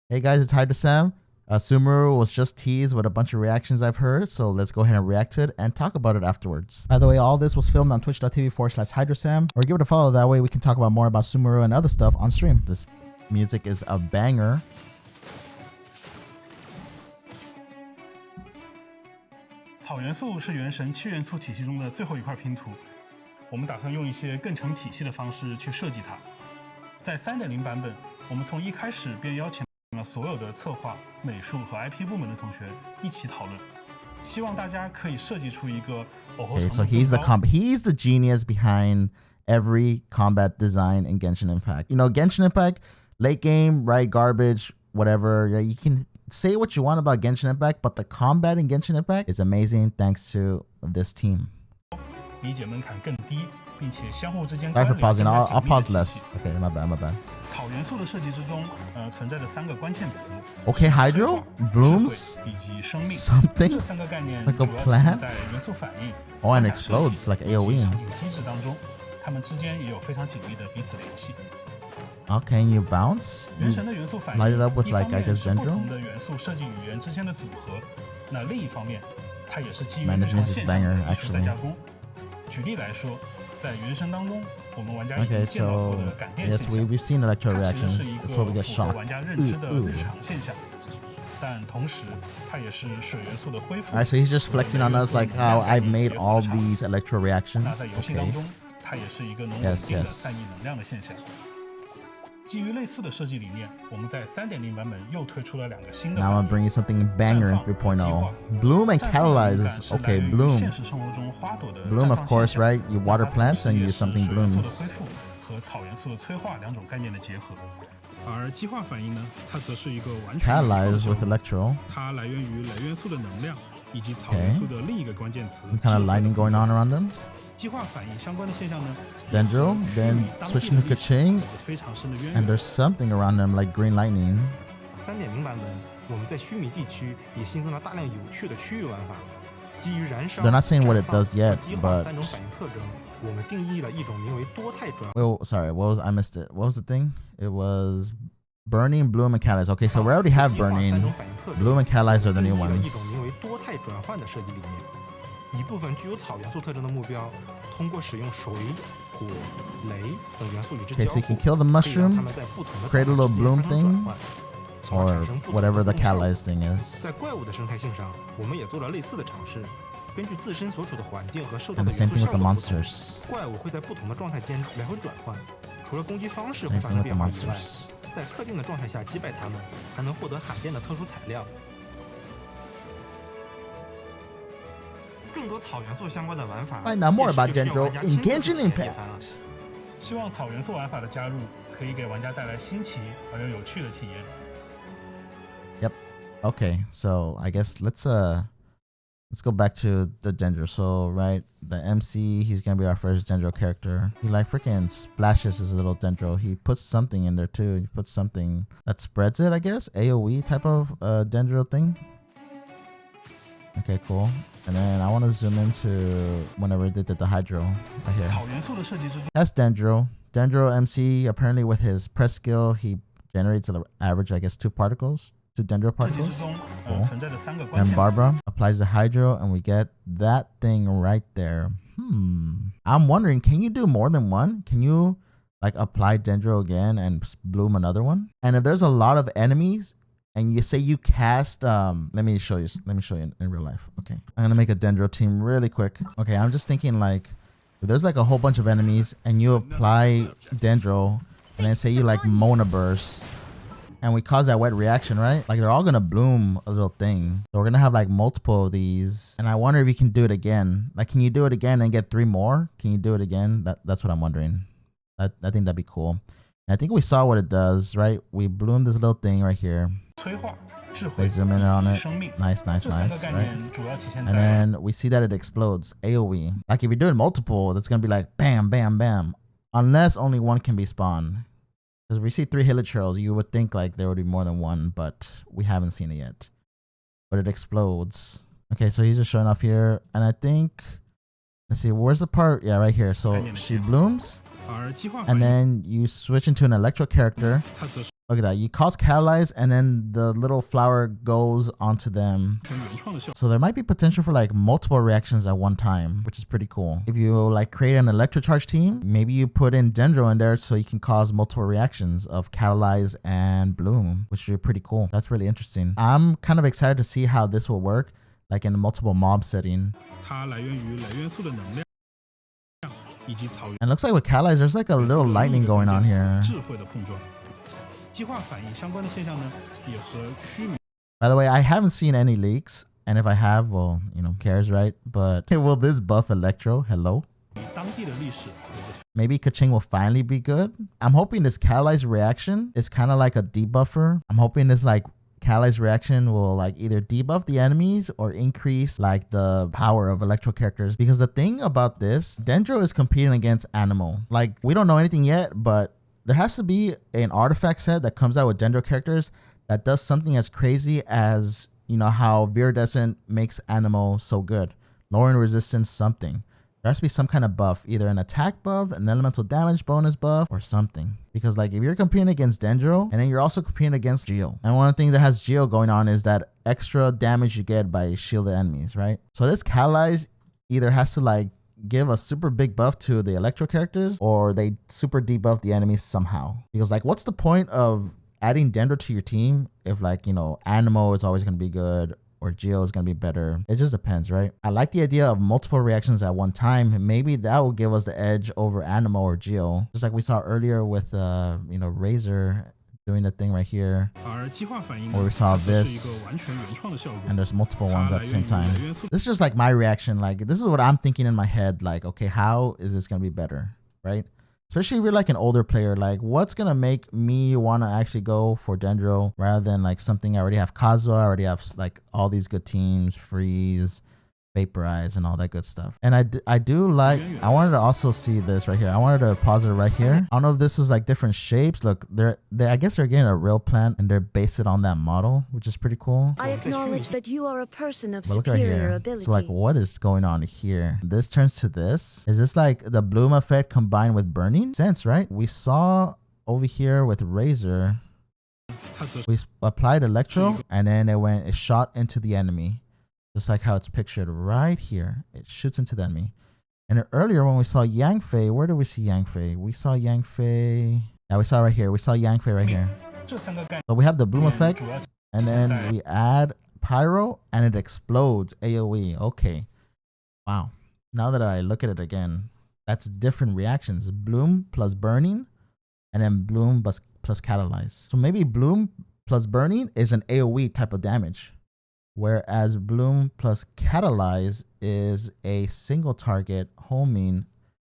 Hey guys, it's Hydra Sam. Sumeru was just teased with a bunch of reactions I've heard, so let's go ahead and react to it and talk about it afterwards. By the way, all this was filmed on twitch.tv/HydraSam, or give it a follow, that way we can talk about more about Sumeru and other stuff on stream. This music is a banger. 草元素是原神7元素体系中的最后一块拼图，我们打算用一些更成体系的方式去设计它。在 3.0 版本，我们从一开始便邀请了所有的策划、美术和 IP 部门的同学一起讨论，希望大家可以设计出一个偶后程度 so he's the genius behind every combat design in Genshin Impact. You know, Genshin Impact, late game, right, garbage, whatever. Yeah, you can say what you want about Genshin Impact, but the combat in Genshin Impact is amazing thanks to this team. 理解门槛更低，并且相互之间 Sorry for pausing. I'll pause less. Okay, my bad. 草元素的设计之中，存在着3个关键词。Okay, Hydro, blooms, 以及生命。 something 这3个概念 like a 主要体 plant. 现在元素反应、 Oh, and explodes like 以及 AOE. 场景机制当中，它们之间也有非常紧密的彼此联系。 Okay, and you bounce? 原神的元素反应 light it up with 一 like 方 I 面 guess 是不 dendro. 同的元素设计语言之间的组合，那另一方面，它也是基于 Man, 日 this 常 music's 现象的 banger 艺术再 actually. 加工。举例来说，在原神当中，我们玩家已 Okay, 经见到过 so 的感电 yes, 现象， we've seen electro 它其实 reactions. 是一 That's 个 why we get 符合 shocked. 玩家认知的日常现象。但同时，它也是水元素的恢复。 Alright, so he's just flexing on us like how I've made all these electro 那 reactions. 在游戏当 Okay. 中，它也是一个能稳 Yes, 定的 yes. 散逸能量的现象。基于类似的设计理念，我们在 3.0 版本又推出了2个新的 Now 反 I'm 应。 bringing something banger in 3.0. Bloom and 绽放的灵感 catalyze. 是来 Okay, 源于 bloom. 现实生活中花朵的 Bloom, 绽 of 放 course, 现象 right? You water 那它 plants 同 and 时 you 也 use 是 something 水元素的 blooms. 恢复和草元素的催化2种概念的结合。而激化反应呢，它则是一个完全原创的 Catalyze 效 with 果 electro. 它来源于雷元素的能量以及草元素的另一个关键词 Some kind of lightning going on around them. 激化反应相关的现象呢 Dendro, then switching to Kaching, 有着非常深的渊 and 源。 there's something around them like green lightning. 3.0 版本，我们在须弥地区也新增了大量有趣的区域玩法，基于燃烧、 They're not saying what it 绽放 does yet, 和激化 but 3种反应特征，我们定义了一种名为多态转。 well, sorry, I missed it. What was the thing? It was burning, bloom, and catalyze. Okay, so we already have 激化3 burning. 种反应特征 Bloom and catalyze are the 定 new 义了一种 ones. 名为多态转换的设计理念。一部分具有草元素特征的目标，通过使用水、火、雷等元素与之 Okay, 交 so you 互， can kill the 可以让它 mushroom, 们在不同的 create a 状态 little 之间 bloom 发生 thing, 转换，从而 or 产生不同的 whatever the 动效。 catalyze thing is. 在怪物的生态性上，我们也做了类似的尝试。根据自身所处的环境和受到 And 的 the same 元素 thing with 效 the 果不同， monsters. 怪物会在不同的状态间来回转换。除了攻击方式会 Same 发 thing 生 with the 变化以外， monsters. 在特定的状态下击败它们，还能获得罕见的特殊材料。更多草元素相关的玩法， Find out more 也是 about 就需要 Dendro 玩家 in 亲自 Genshin 去体验 Impact. 它了。希望草元素玩法的加入可以给玩家带来新奇而又有趣的体验。 Okay, so I guess let's go back to the Dendro. So right, the MC, he's gonna be our first Dendro character. He like freaking splashes his little Dendro. He puts something in there too. He puts something that spreads it, I guess. AOE type of Dendro thing. Okay, cool. And then I want to zoom into whenever they did the Hydro right here. 草元素的设计之中， That's Dendro. Dendro MC, apparently with his press skill, he generates an average, I guess, 2 particles. 2 Dendro 设计之 particles. 中， Cool. 存在着3个关 And 键词。 Barbara applies the Hydro, and we get that thing right there. I'm wondering, can you do more than one? Can you like apply Dendro again and bloom another one? And if there's a lot of enemies, and you say you cast, let me show you in real life. Okay, I'm gonna make a Dendro team really quick. Okay, I'm just thinking like, if there's like a whole bunch of enemies, and you apply Dendro, and then say you like Mona Burst, and we cause that wet reaction, right? Like they're all gonna bloom a little thing. So we're gonna have like multiple of these. And I wonder if you can do it again. Like, can you do it again and get 3 more? Can you do it again? That's what I'm wondering. I think that'd be cool. And I think we saw what it does, right? We bloom this little thing right here. 催化、智 They 慧 zoom in 以 on 及 it. 生命。 Nice, nice, 这3个 nice, 概 right? 念主要体现 And 在 then we see that it explodes. AoE. Like if you're doing multiple, that's gonna be like bam, bam, bam. Unless only one can be spawned. Because we see 3 hilichurls, you would think like there would be more than one, but we haven't seen it yet. But it explodes. Okay, so he's just showing off here. And I think, let's see, where's the part? Yeah, right here. So she blooms, 而激化反 and 应 then you switch into an electro character, 它则是 Look at that. You cause catalyze and then the little flower goes onto them. 成原创的效果。 So there might be potential for like multiple reactions at one time, which is pretty cool. If you like create an electrocharge team, maybe you put in dendro in there so you can cause multiple reactions of catalyze and bloom, which would be pretty cool. That's really interesting. I'm kind of excited to see how this will work like in a multiple mob setting. 它来源于雷元素的能量以及草原 And it looks like with catalyze, there's like a little lightning going on here. 智慧的碰撞。激化反应相关的现象呢，也和虚拟 By the way, I haven't seen any leaks. And if I have, well, you know, who cares, right? But will this buff Electro? Hello? 当地的历史有着 Maybe Kaching will finally be good. I'm hoping this catalyze reaction is kind of like a debuffer. I'm hoping this like catalyze reaction will like either debuff the enemies or increase like the power of electro characters. Because the thing about this, Dendro is competing against Animal. Like we don't know anything yet, but there has to be an artifact set that comes out with Dendro characters that does something as crazy as, you know, how Viridescent makes Animal so good. Lowering resistance something. There has to be some kind of buff, either an attack buff, an elemental damage bonus buff, or something. Because like if you're competing against Dendro, and then you're also competing against Geo. And one thing that has Geo going on is that extra damage you get by shielded enemies, right? So this catalyze either has to like give a super big buff to the electro characters, or they super debuff the enemies somehow. Because like what's the point of adding Dendro to your team if like, you know, Animo is always going to be good or Geo is going to be better? It just depends, right? I like the idea of multiple reactions at one time. Maybe that will give us the edge over Animo or Geo. Just like we saw earlier with, you know, Razor doing the thing right here. 而激化反应 Where 呢 we saw 则是一 this 个完全原创的效果。 and there's multiple ones at the same 它来 time. 源于雷元素 This is just like my reaction. Like this is what I'm thinking in my head. Like, okay, how is this going to be better? Right? Especially if you're like an older player, like what's going to make me want to actually go for Dendro rather than like something I already have Kazuha, I already have like all these good teams, Freeze, Vaporize, and all that good stuff. And I do like, I wanted to also see this right here. I wanted to pause it right here. I don't know if this was like different shapes. Look, I guess they're getting a real plant and they're based it on that model, which is pretty cool. I acknowledge that you are a person of But look right superior here. ability. So like what is going on here? This turns to this. Is this like the bloom effect combined with burning? Sense, right? We saw over here with Razor, 它则 we applied Electro and then it shot into the enemy. Just like how it's pictured right here. It shoots into the enemy. And then earlier when we saw Yang Fei, where did we see Yang Fei? We saw Yang Fei. Yeah, we saw right here. We saw Yang Fei right here. 这三个概 So we have the bloom 念 effect. 主要 And then we add Pyro and it explodes AoE. Okay. Wow. Now that I look at it again, that's different reactions. Bloom plus burning and then bloom plus catalyze. So maybe bloom plus burning is an AoE type of damage. Whereas bloom plus catalyze is a single target homing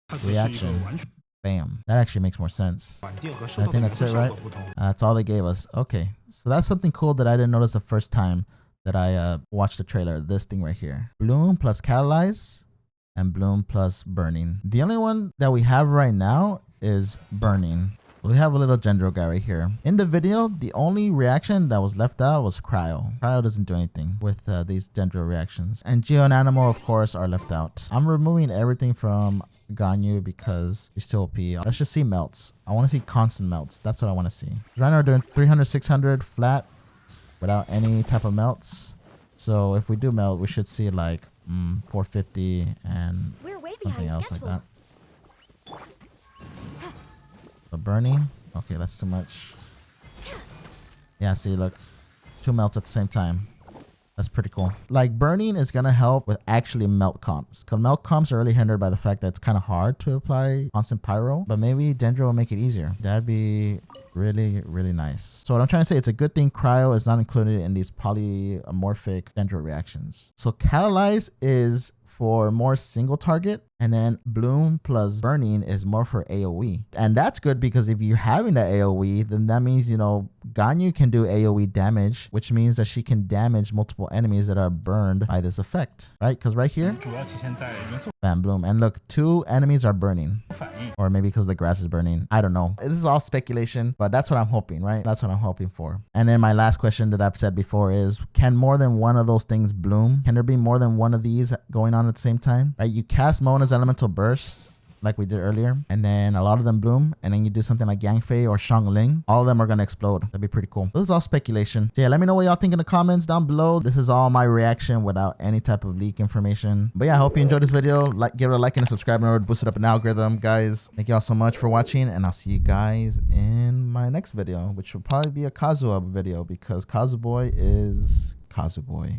它则是一个 reaction. 完全 Bam. That actually makes more sense. 环境和射 I 透 think 的颜 that's 色 it, 效 right? 果不同。 That's all they gave us. Okay. So that's something cool that I didn't notice the first time that I watched the trailer. This thing right here. Bloom plus catalyze and bloom plus burning. The only one that we have right now is burning. We have a little Dendro guy right here. In the video, the only reaction that was left out was Cryo. Cryo doesn't do anything with these Dendro reactions. And Geo and Animal, of course, are left out. I'm removing everything from Ganyu because he's still OP. Let's just see melts. I want to see constant melts. That's what I want to see. Right now we're doing 300, 600 flat without any type of melts. So if we do melt, we should see like 450 and We're way something behind else like schedule. that. So burning. Okay, that's too much. Yeah, see, look. 2 melts at the same time. That's pretty cool. Like, burning is going to help with actually melt comps. Because melt comps are really hindered by the fact that it's kind of hard to apply constant pyro. But maybe Dendro will make it easier. That'd be really, really nice. So what I'm trying to say, it's a good thing Cryo is not included in these polymorphic Dendro reactions. So catalyze is for more single target, and then bloom plus burning is more for AoE. And that's good because if you're having that AoE, then that means, you know, Ganyu can do AoE damage, which means that she can damage multiple enemies that are burned by this effect, right? Because right here, 主要体现在元素 bam, bloom. And look, 2 enemies are burning. 反应。 Or maybe because the grass is burning. I don't know. This is all speculation, but that's what I'm hoping, right? That's what I'm hoping for. And then my last question that I've said before is, can more than one of those things bloom? Can there be more than one of these going on at the same time? Right? You cast Mona's elemental burst like we did earlier, and then a lot of them bloom, and then you do something like Yangfei or Shangling, all of them are gonna explode. That'd be pretty cool. This is all speculation. So yeah, let me know what y'all think in the comments down below. This is all my reaction without any type of leak information. But yeah, I hope you enjoyed this video. Give it a like and a subscribe in order to boost it up an algorithm, guys. Thank y'all so much for watching, and I'll see you guys in my next video, which will probably be a Kazuha video because Kazuboy is Kazuboy.